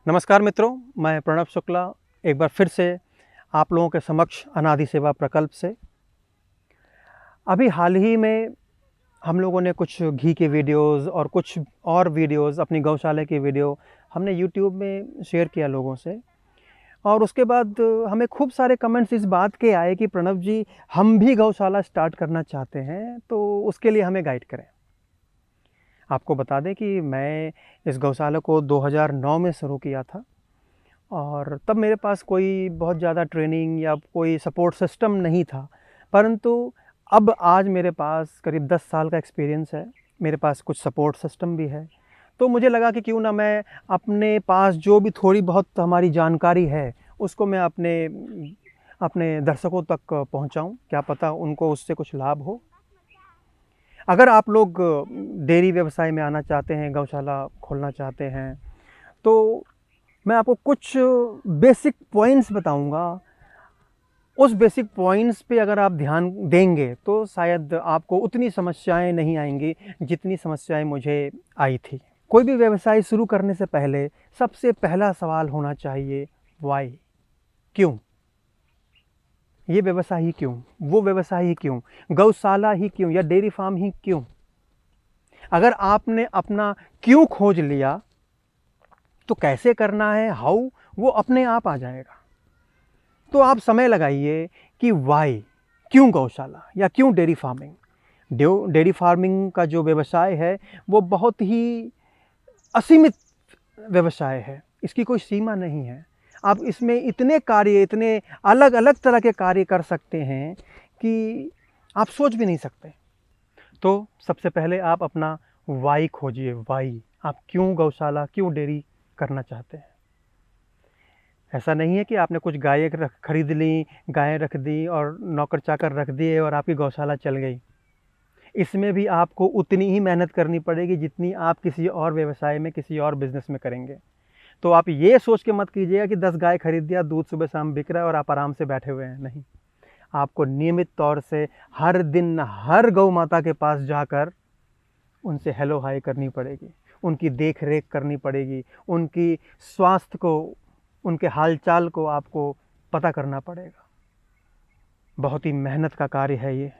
नमस्कार मित्रों, मैं प्रणव शुक्ला एक बार फिर से आप लोगों के समक्ष अनादि सेवा प्रकल्प से। अभी हाल ही में हम लोगों ने कुछ घी के वीडियोस और कुछ और वीडियोस अपनी गौशाला की वीडियो हमने यूट्यूब में शेयर किया लोगों से। और उसके बाद हमें खूब सारे कमेंट्स इस बात के आए कि प्रणव जी, हम भी गौशाला स्टार्ट करना चाहते हैं, तो उसके लिए हमें गाइड करें। आपको बता दें कि मैं इस गौशाला को 2009 में शुरू किया था और तब मेरे पास कोई बहुत ज़्यादा ट्रेनिंग या कोई सपोर्ट सिस्टम नहीं था। परंतु अब आज मेरे पास करीब 10 साल का एक्सपीरियंस है, मेरे पास कुछ सपोर्ट सिस्टम भी है। तो मुझे लगा कि क्यों ना मैं अपने पास जो भी थोड़ी बहुत हमारी जानकारी है उसको मैं अपने अपने दर्शकों तक पहुंचाऊं, क्या पता उनको उससे कुछ लाभ हो। अगर आप लोग डेयरी व्यवसाय में आना चाहते हैं, गौशाला खोलना चाहते हैं, तो मैं आपको कुछ बेसिक पॉइंट्स बताऊंगा। उस बेसिक पॉइंट्स पे अगर आप ध्यान देंगे तो शायद आपको उतनी समस्याएं नहीं आएंगी जितनी समस्याएं मुझे आई थी। कोई भी व्यवसाय शुरू करने से पहले सबसे पहला सवाल होना चाहिए, वाई, क्यों? ये व्यवसाय ही क्यों, वो व्यवसाय ही क्यों, गौशाला ही क्यों या डेयरी फार्म ही क्यों? अगर आपने अपना क्यों खोज लिया तो कैसे करना है, हाउ, वो अपने आप आ जाएगा। तो आप समय लगाइए कि वाई, क्यों गौशाला या क्यों डेयरी फार्मिंग। डेयरी फार्मिंग का जो व्यवसाय है वो बहुत ही असीमित व्यवसाय है, इसकी कोई सीमा नहीं है। आप इसमें इतने कार्य, इतने अलग अलग तरह के कार्य कर सकते हैं कि आप सोच भी नहीं सकते। तो सबसे पहले आप अपना वाई खोजिए। वाई, आप क्यों गौशाला, क्यों डेयरी करना चाहते हैं। ऐसा नहीं है कि आपने कुछ गायें खरीद ली, गायें रख दी और नौकर चाकर रख दिए और आपकी गौशाला चल गई। इसमें भी आपको उतनी ही मेहनत करनी पड़ेगी जितनी आप किसी और व्यवसाय में, किसी और बिजनेस में करेंगे। तो आप ये सोच के मत कीजिएगा कि 10 गाय खरीद दिया, दूध सुबह शाम बिक रहा है और आप आराम से बैठे हुए हैं। नहीं, आपको नियमित तौर से हर दिन हर गौ माता के पास जाकर उनसे हेलो हाय करनी पड़ेगी, उनकी देख रेख करनी पड़ेगी, उनकी स्वास्थ्य को, उनके हालचाल को आपको पता करना पड़ेगा। बहुत ही मेहनत का कार्य है ये।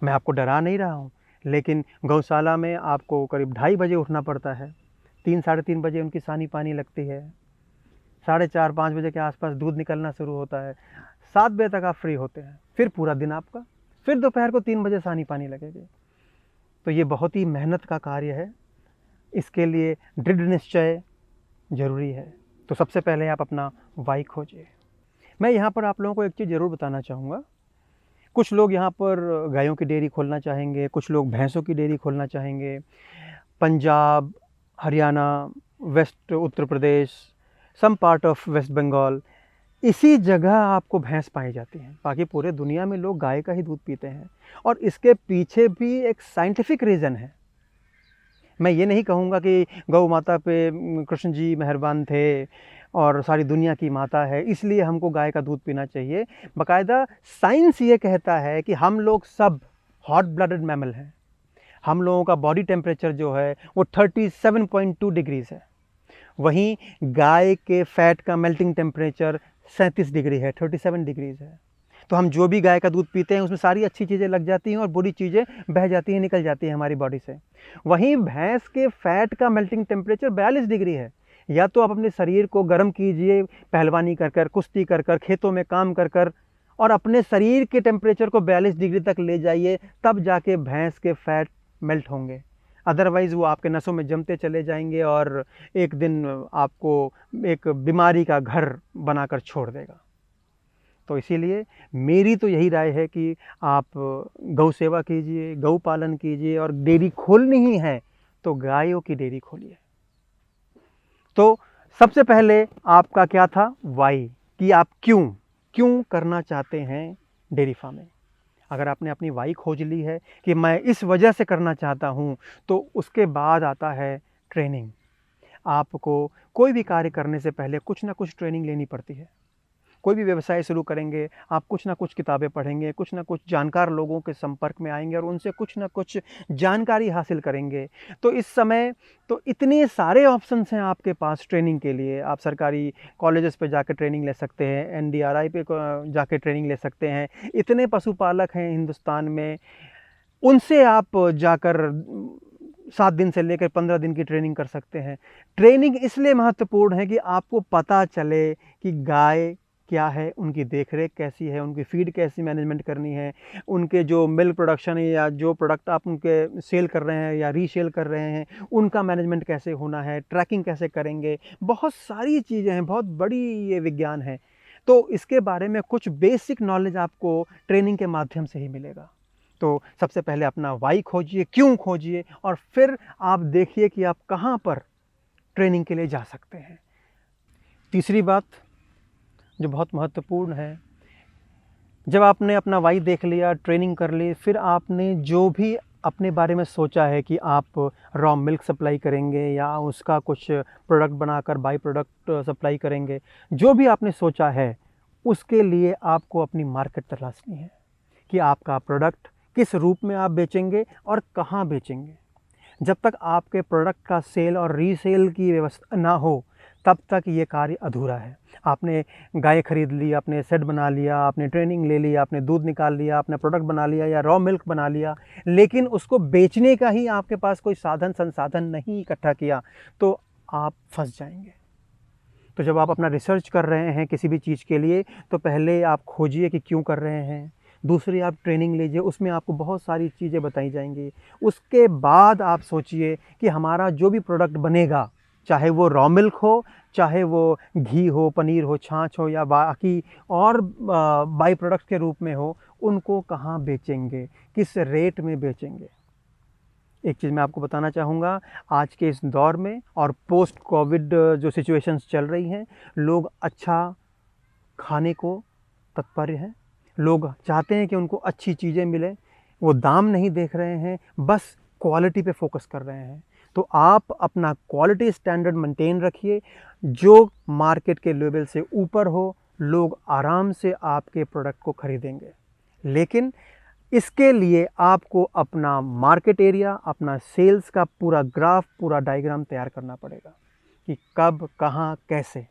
मैं आपको डरा नहीं रहा हूँ, लेकिन गौशाला में आपको करीब 2:30 बजे उठना पड़ता है। 3 साढ़े 3 बजे उनकी सानी पानी लगती है। 4:30-5 बजे के आसपास दूध निकलना शुरू होता है। 7 बजे तक आप फ्री होते हैं, फिर पूरा दिन आपका, फिर दोपहर को 3 बजे सानी पानी लगेगी। तो ये बहुत ही मेहनत का कार्य है, इसके लिए दृढ़ निश्चय जरूरी है। तो सबसे पहले आप अपना वाई खोजिए। मैं यहाँ पर आप लोगों को एक चीज़ ज़रूर बताना चाहूँगा। कुछ लोग यहाँ पर गायों की डेयरी खोलना चाहेंगे, कुछ लोग भैंसों की डेयरी खोलना चाहेंगे। Punjab, Haryana, west Uttar Pradesh, some part of west Bengal, इसी जगह आपको भैंस पाई जाती हैं। बाकी पूरे दुनिया में लोग गाय का ही दूध पीते हैं और इसके पीछे भी एक साइंटिफिक रीज़न है। मैं ये नहीं कहूँगा कि गौ माता पे कृष्ण जी मेहरबान थे और सारी दुनिया की माता है इसलिए हमको गाय का दूध पीना चाहिए। बाकायदा साइंस ये कहता है कि हम लोग सब हॉट ब्लडेड मैमल हैं। हम लोगों का बॉडी टेम्परेचर जो है वो 37.2 डिग्रीज़ है। वहीं गाय के फैट का मेल्टिंग टेम्परेचर 37 डिग्री है, 37 डिग्रीज़ है। तो हम जो भी गाय का दूध पीते हैं उसमें सारी अच्छी चीज़ें लग जाती हैं और बुरी चीज़ें बह जाती हैं, निकल जाती हैं हमारी बॉडी से। वहीं भैंस के फैट का मेल्टिंग टेम्परेचर 42 डिग्री है। या तो आप अपने शरीर को गर्म कीजिए, पहलवानी कर कर, कुश्ती कर कर, खेतों में काम कर कर, और अपने शरीर के टेम्परेचर को 42 डिग्री तक ले जाइए, तब जाके भैंस के फैट मेल्ट होंगे। अदरवाइज़ वो आपके नसों में जमते चले जाएंगे और एक दिन आपको एक बीमारी का घर बनाकर छोड़ देगा। तो इसीलिए मेरी तो यही राय है कि आप गौ सेवा कीजिए, गौ पालन कीजिए, और डेयरी खोलनी ही है तो गायों की डेयरी खोलिए। तो सबसे पहले आपका क्या था, वाई, कि आप क्यों क्यों करना चाहते हैं डेयरी फार्मिंग। अगर आपने अपनी वाई खोज ली है कि मैं इस वजह से करना चाहता हूँ, तो उसके बाद आता है ट्रेनिंग। आपको कोई भी कार्य करने से पहले कुछ ना कुछ ट्रेनिंग लेनी पड़ती है। कोई भी व्यवसाय शुरू करेंगे, आप कुछ ना कुछ किताबें पढ़ेंगे, कुछ ना कुछ जानकार लोगों के संपर्क में आएँगे और उनसे कुछ ना कुछ जानकारी हासिल करेंगे। तो इस समय तो इतने सारे ऑप्शंस हैं आपके पास ट्रेनिंग के लिए। आप सरकारी कॉलेजेस पे जाकर ट्रेनिंग ले सकते हैं, एनडीआरआई पे जाके ट्रेनिंग ले सकते हैं। इतने पशुपालक हैं हिंदुस्तान में, उनसे आप जाकर 7 दिन से लेकर 15 दिन की ट्रेनिंग कर सकते हैं। ट्रेनिंग इसलिए महत्वपूर्ण है कि आपको पता चले कि गाय क्या है, उनकी देख-रेख कैसी है, उनकी फ़ीड कैसी मैनेजमेंट करनी है, उनके जो मिल्क प्रोडक्शन है या जो प्रोडक्ट आप उनके सेल कर रहे हैं या रीसेल कर रहे हैं, उनका मैनेजमेंट कैसे होना है, ट्रैकिंग कैसे करेंगे। बहुत सारी चीज़ें हैं, बहुत बड़ी ये विज्ञान है। तो इसके बारे में कुछ बेसिक नॉलेज आपको ट्रेनिंग के माध्यम से ही मिलेगा। तो सबसे पहले अपना वाई खोजिए, क्यों खोजिए, और फिर आप देखिए कि आप कहाँ पर ट्रेनिंग के लिए जा सकते हैं। तीसरी बात जो बहुत महत्वपूर्ण है, जब आपने अपना वाई देख लिया, ट्रेनिंग कर ली, फिर आपने जो भी अपने बारे में सोचा है कि आप रॉ मिल्क सप्लाई करेंगे या उसका कुछ प्रोडक्ट बनाकर बाई प्रोडक्ट सप्लाई करेंगे, जो भी आपने सोचा है, उसके लिए आपको अपनी मार्केट तलाशनी है कि आपका प्रोडक्ट किस रूप में आप बेचेंगे और कहाँ बेचेंगे। जब तक आपके प्रोडक्ट का सेल और रीसेल की व्यवस्था ना हो, तब तक ये कार्य अधूरा है। आपने गाय खरीद ली, आपने शेड बना लिया, आपने ट्रेनिंग ले ली, आपने दूध निकाल लिया, आपने प्रोडक्ट बना लिया या रॉ मिल्क बना लिया, लेकिन उसको बेचने का ही आपके पास कोई साधन संसाधन नहीं इकट्ठा किया, तो आप फंस जाएंगे। तो जब आप अपना रिसर्च कर रहे हैं किसी भी चीज़ के लिए, तो पहले आप खोजिए कि क्यों कर रहे हैं। दूसरी, आप ट्रेनिंग लीजिए, उसमें आपको बहुत सारी चीज़ें बताई जाएंगी। उसके बाद आप सोचिए कि हमारा जो भी प्रोडक्ट बनेगा, चाहे वो रॉ मिल्क हो, चाहे वो घी हो, पनीर हो, छाछ हो या बाकी और बाई प्रोडक्ट्स के रूप में हो, उनको कहाँ बेचेंगे, किस रेट में बेचेंगे। एक चीज़ मैं आपको बताना चाहूँगा, आज के इस दौर में और पोस्ट कोविड जो सिचुएशंस चल रही हैं, लोग अच्छा खाने को तत्पर हैं। लोग चाहते हैं कि उनको अच्छी चीज़ें मिलें, वो दाम नहीं देख रहे हैं, बस क्वालिटी पे फोकस कर रहे हैं। तो आप अपना क्वालिटी स्टैंडर्ड मेंटेन रखिए, जो मार्केट के लेवल से ऊपर हो, लोग आराम से आपके प्रोडक्ट को खरीदेंगे। लेकिन इसके लिए आपको अपना मार्केट एरिया, अपना सेल्स का पूरा ग्राफ, पूरा डायग्राम तैयार करना पड़ेगा कि कब, कहाँ, कैसे।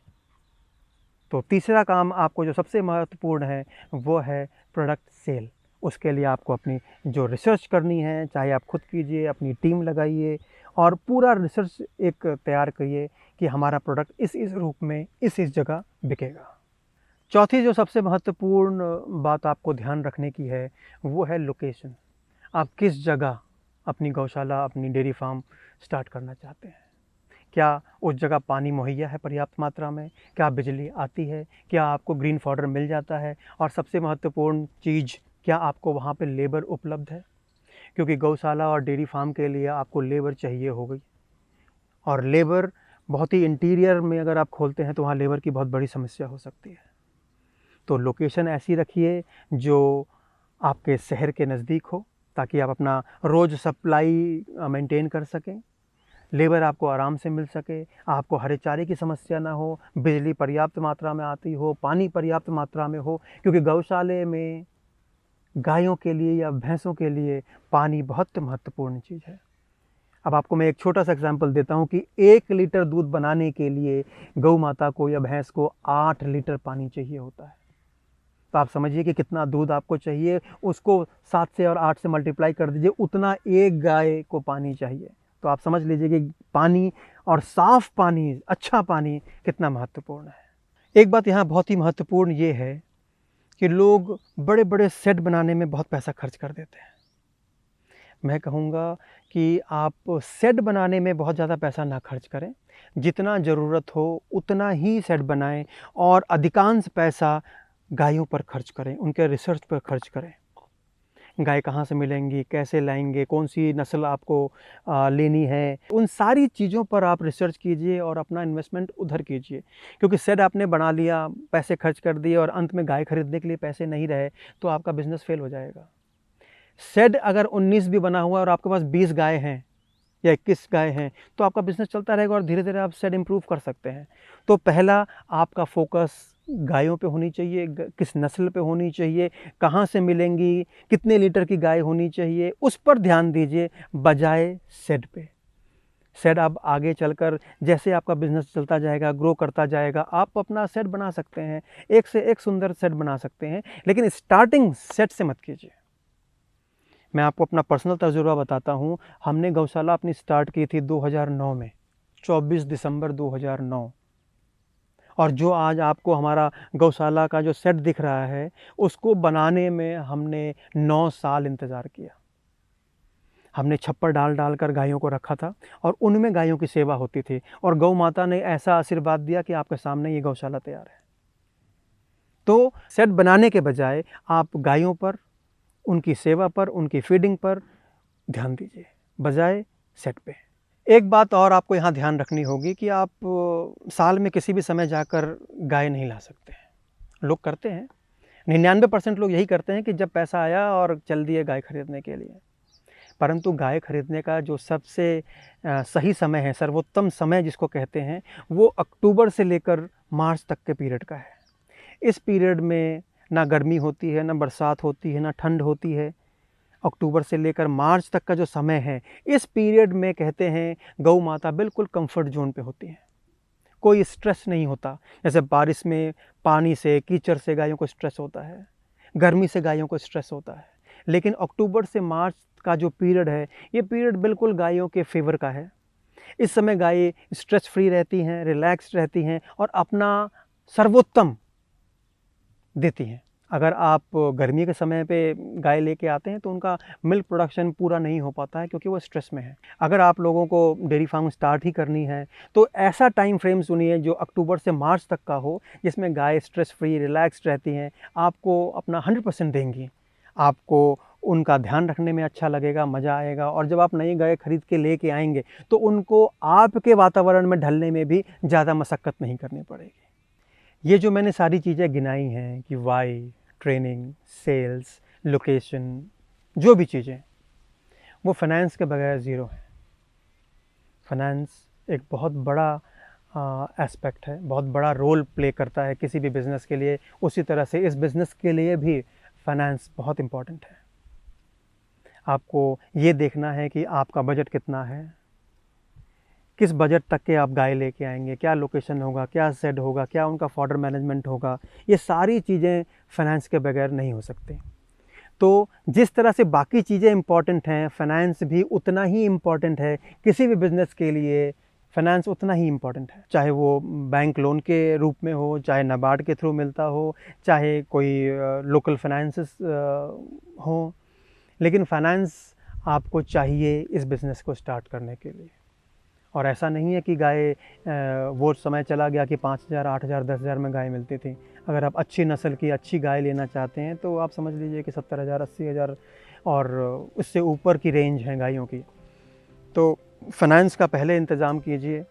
तो तीसरा काम आपको जो सबसे महत्वपूर्ण है, वो है प्रोडक्ट सेल। उसके लिए आपको अपनी जो रिसर्च करनी है, चाहे आप खुद कीजिए, अपनी टीम लगाइए और पूरा रिसर्च एक तैयार करिए कि हमारा प्रोडक्ट इस रूप में इस जगह बिकेगा। चौथी जो सबसे महत्वपूर्ण बात आपको ध्यान रखने की है, वो है लोकेशन। आप किस जगह अपनी गौशाला, अपनी डेयरी फार्म स्टार्ट करना चाहते हैं। क्या उस जगह पानी मुहैया है पर्याप्त मात्रा में? क्या बिजली आती है? क्या आपको ग्रीन फॉडर मिल जाता है? और सबसे महत्वपूर्ण चीज़, क्या आपको वहाँ पे लेबर उपलब्ध है? क्योंकि गौशाला और डेयरी फार्म के लिए आपको लेबर चाहिए होगी, और लेबर बहुत ही इंटीरियर में अगर आप खोलते हैं तो वहाँ लेबर की बहुत बड़ी समस्या हो सकती है। तो लोकेशन ऐसी रखिए जो आपके शहर के नज़दीक हो, ताकि आप अपना रोज़ सप्लाई मेंटेन कर सकें, लेबर आपको आराम से मिल सके, आपको हरे चारे की समस्या ना हो, बिजली पर्याप्त मात्रा में आती हो, पानी पर्याप्त मात्रा में हो। क्योंकि गौशाले में गायों के लिए या भैंसों के लिए पानी बहुत महत्वपूर्ण चीज़ है। अब आपको मैं एक छोटा सा एग्जांपल देता हूँ कि 1 लीटर दूध बनाने के लिए गौ माता को या भैंस को 8 लीटर पानी चाहिए होता है। तो आप समझिए कि कितना दूध आपको चाहिए, उसको 7 से और 8 से मल्टीप्लाई कर दीजिए, उतना एक गाय को पानी चाहिए। तो आप समझ लीजिए कि पानी, और साफ़ पानी, अच्छा पानी कितना महत्वपूर्ण है। एक बात यहाँ बहुत ही महत्वपूर्ण ये है कि लोग बड़े-बड़े शेड बनाने में बहुत पैसा खर्च कर देते हैं। मैं कहूँगा कि आप शेड बनाने में बहुत ज़्यादा पैसा ना खर्च करें, जितना ज़रूरत हो उतना ही शेड बनाएँ और अधिकांश पैसा गायों पर खर्च करें, उनके रिसर्च पर खर्च करें। गाय कहाँ से मिलेंगी, कैसे लाएंगे, कौन सी नस्ल आपको लेनी है, उन सारी चीज़ों पर आप रिसर्च कीजिए और अपना इन्वेस्टमेंट उधर कीजिए। क्योंकि शेड आपने बना लिया, पैसे खर्च कर दिए और अंत में गाय खरीदने के लिए पैसे नहीं रहे, तो आपका बिजनेस फेल हो जाएगा। शेड अगर 19 भी बना हुआ और आपके पास 20 गाय हैं या 21 गाय हैं, तो आपका बिजनेस चलता रहेगा और धीरे धीरे आप शेड इम्प्रूव कर सकते हैं। तो पहला आपका फोकस गायों पे होनी चाहिए, किस नस्ल पे होनी चाहिए, कहाँ से मिलेंगी, कितने लीटर की गाय होनी चाहिए, उस पर ध्यान दीजिए बजाय शेड पे। शेड आप आगे चलकर जैसे आपका बिजनेस चलता जाएगा, ग्रो करता जाएगा, आप अपना शेड बना सकते हैं, एक से एक सुंदर शेड बना सकते हैं, लेकिन स्टार्टिंग शेड से मत कीजिए। मैं आपको अपना पर्सनल तजुर्बा बताता हूँ। हमने गौशाला अपनी स्टार्ट की थी 2009 में, 24 दिसंबर 2009, और जो आज आपको हमारा गौशाला का जो सेट दिख रहा है, उसको बनाने में हमने 9 साल इंतज़ार किया। हमने छप्पर डाल कर गायों को रखा था और उनमें गायों की सेवा होती थी, और गौ माता ने ऐसा आशीर्वाद दिया कि आपके सामने ये गौशाला तैयार है। तो सेट बनाने के बजाय आप गायों पर, उनकी सेवा पर, उनकी फीडिंग पर ध्यान दीजिए बजाय सेट पे। एक बात और आपको यहाँ ध्यान रखनी होगी कि आप साल में किसी भी समय जाकर गाय नहीं ला सकते हैं। लोग करते हैं, 99% लोग यही करते हैं कि जब पैसा आया और चल दिए गाय खरीदने के लिए। परंतु गाय खरीदने का जो सबसे सही समय है, सर्वोत्तम समय जिसको कहते हैं, वो अक्टूबर से लेकर मार्च तक के पीरियड का है। इस पीरियड में ना गर्मी होती है, ना बरसात होती है, ना ठंड होती है। अक्टूबर से लेकर मार्च तक का जो समय है, इस पीरियड में कहते हैं गौ माता बिल्कुल कंफर्ट जोन पे होती है, कोई स्ट्रेस नहीं होता। जैसे बारिश में पानी से, कीचड़ से गायों को स्ट्रेस होता है, गर्मी से गायों को स्ट्रेस होता है, लेकिन अक्टूबर से मार्च का जो पीरियड है, ये पीरियड बिल्कुल गायों के फेवर का है। इस समय गायें स्ट्रेस फ्री रहती हैं, रिलैक्स्ड रहती हैं और अपना सर्वोत्तम देती हैं। अगर आप गर्मी के समय पे गाय लेके आते हैं तो उनका मिल्क प्रोडक्शन पूरा नहीं हो पाता है, क्योंकि वो स्ट्रेस में है। अगर आप लोगों को डेयरी फार्म स्टार्ट ही करनी है तो ऐसा टाइम फ्रेम चुनिए जो अक्टूबर से मार्च तक का हो, जिसमें गाय स्ट्रेस फ्री, रिलैक्स्ड रहती हैं, आपको अपना 100% देंगी। आपको उनका ध्यान रखने में अच्छा लगेगा, मज़ा आएगा, और जब आप नई गाय खरीद के लेके आएंगे तो उनको आपके वातावरण में ढलने में भी ज़्यादा मशक्क़त नहीं करनी पड़ेगी। ये जो मैंने सारी चीज़ें गिनाई हैं कि वाई, ट्रेनिंग, सेल्स, लोकेशन, जो भी चीज़ें, वो फाइनेंस के बगैर ज़ीरो है। फाइनेंस एक बहुत बड़ा एस्पेक्ट है, बहुत बड़ा रोल प्ले करता है किसी भी बिज़नेस के लिए। उसी तरह से इस बिज़नेस के लिए भी फाइनेंस बहुत इम्पॉर्टेंट है। आपको ये देखना है कि आपका बजट कितना है, किस बजट तक के आप गाय लेके आएंगे, क्या लोकेशन होगा, क्या शेड होगा, क्या उनका फॉडर मैनेजमेंट होगा। ये सारी चीज़ें फाइनेंस के बगैर नहीं हो सकती। तो जिस तरह से बाकी चीज़ें इम्पॉर्टेंट हैं, फाइनेंस भी उतना ही इम्पॉर्टेंट है। किसी भी बिज़नेस के लिए फाइनेंस उतना ही इम्पॉर्टेंट है, चाहे वो बैंक लोन के रूप में हो, चाहे नाबार्ड के थ्रू मिलता हो, चाहे कोई लोकल फाइनेंसेस हो, लेकिन फाइनेंस आपको चाहिए इस बिज़नेस को स्टार्ट करने के लिए। और ऐसा नहीं है कि गाय वो समय चला गया कि 5,000, 8,000, 10,000 में गाय मिलती थी। अगर आप अच्छी नस्ल की अच्छी गाय लेना चाहते हैं तो आप समझ लीजिए कि 70,000, 80,000 और उससे ऊपर की रेंज है गायों की। तो फाइनेंस का पहले इंतज़ाम कीजिए,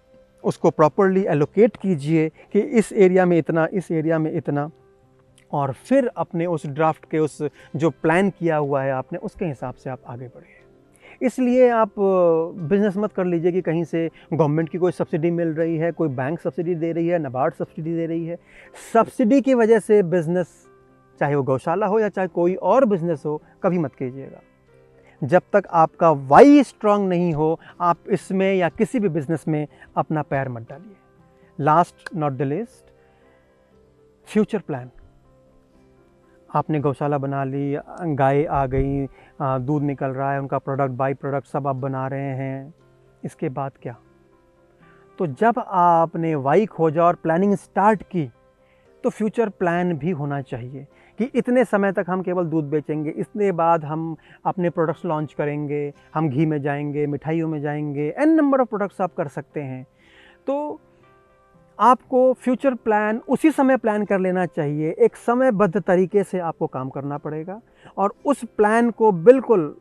उसको प्रॉपर्ली एलोकेट कीजिए कि इस एरिया में इतना, इस एरिया में इतना, और फिर अपने उस ड्राफ्ट के, उस जो प्लान किया हुआ है आपने, उसके हिसाब से आप आगे बढ़िए। इसलिए आप बिज़नेस मत कर लीजिए कि कहीं से गवर्नमेंट की कोई सब्सिडी मिल रही है, कोई बैंक सब्सिडी दे रही है, नाबार्ड सब्सिडी दे रही है। सब्सिडी की वजह से बिज़नेस, चाहे वो गौशाला हो या चाहे कोई और बिज़नेस हो, कभी मत कीजिएगा। जब तक आपका वाई स्ट्रांग नहीं हो, आप इसमें या किसी भी बिज़नेस में अपना पैर मत डालिए। Last not the least, future plan. आपने गौशाला बना ली, गाय आ गई, दूध निकल रहा है, उनका प्रोडक्ट, बाई प्रोडक्ट सब आप बना रहे हैं, इसके बाद क्या? तो जब आपने वाई खोजा और प्लानिंग स्टार्ट की, तो फ्यूचर प्लान भी होना चाहिए कि इतने समय तक हम केवल दूध बेचेंगे, इसके बाद हम अपने प्रोडक्ट्स लॉन्च करेंगे, हम घी में जाएंगे, मिठाइयों में जाएंगे, एन नंबर ऑफ प्रोडक्ट्स आप कर सकते हैं। तो आपको फ्यूचर प्लान उसी समय प्लान कर लेना चाहिए। एक समयबद्ध तरीके से आपको काम करना पड़ेगा और उस प्लान को बिल्कुल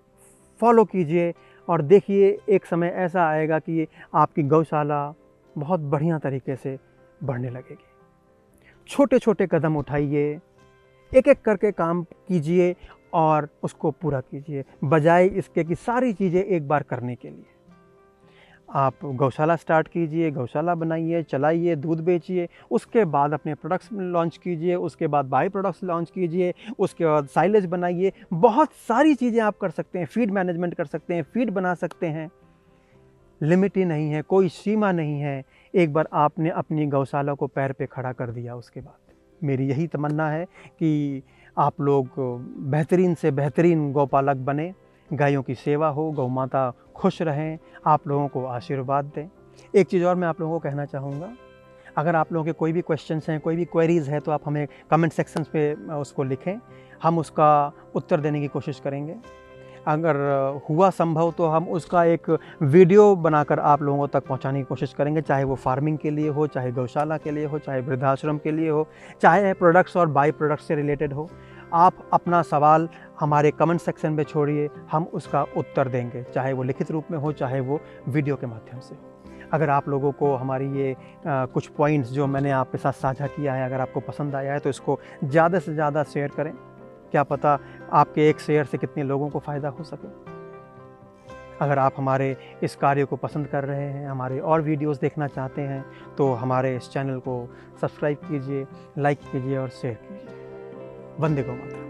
फॉलो कीजिए, और देखिए एक समय ऐसा आएगा कि आपकी गौशाला बहुत बढ़िया तरीके से बढ़ने लगेगी। छोटे छोटे कदम उठाइए, एक एक करके काम कीजिए और उसको पूरा कीजिए, बजाय इसके कि सारी चीज़ें एक बार करने के लिए। आप गौशाला स्टार्ट कीजिए, गौशाला बनाइए, चलाइए, दूध बेचिए, उसके बाद अपने प्रोडक्ट्स लॉन्च कीजिए, उसके बाद बाई प्रोडक्ट्स लॉन्च कीजिए, उसके बाद साइलेज बनाइए। बहुत सारी चीज़ें आप कर सकते हैं, फीड मैनेजमेंट कर सकते हैं, फीड बना सकते हैं। लिमिट ही नहीं है, कोई सीमा नहीं है। एक बार आपने अपनी गौशाला को पैर पे खड़ा कर दिया, उसके बाद मेरी यही तमन्ना है कि आप लोग बेहतरीन से बेहतरीन गौपालक बने, गायों की सेवा हो, गौ माता खुश रहें, आप लोगों को आशीर्वाद दें। एक चीज़ और मैं आप लोगों को कहना चाहूँगा, अगर आप लोगों के कोई भी क्वेश्चंस हैं, कोई भी क्वेरीज़ है, तो आप हमें कमेंट सेक्शंस पे उसको लिखें, हम उसका उत्तर देने की कोशिश करेंगे। अगर हुआ संभव तो हम उसका एक वीडियो बनाकर आप लोगों तक पहुंचाने की कोशिश करेंगे, चाहे वो फार्मिंग के लिए हो, चाहे गौशाला के लिए हो, चाहे वृद्धाश्रम के लिए हो, चाहे प्रोडक्ट्स और बाई प्रोडक्ट्स से रिलेटेड हो। आप अपना सवाल हमारे कमेंट सेक्शन में छोड़िए, हम उसका उत्तर देंगे, चाहे वो लिखित रूप में हो, चाहे वो वीडियो के माध्यम से हो। अगर आप लोगों को हमारी ये कुछ पॉइंट्स जो मैंने आपके साथ साझा किया है, अगर आपको पसंद आया है तो इसको ज़्यादा से ज़्यादा शेयर करें। क्या पता आपके एक शेयर से कितने लोगों को फ़ायदा हो सके। अगर आप हमारे इस कार्य को पसंद कर रहे हैं, हमारे और वीडियोस देखना चाहते हैं, तो हमारे इस चैनल को सब्सक्राइब कीजिए, लाइक कीजिए और शेयर कीजिए। वंदे गौ मातरम।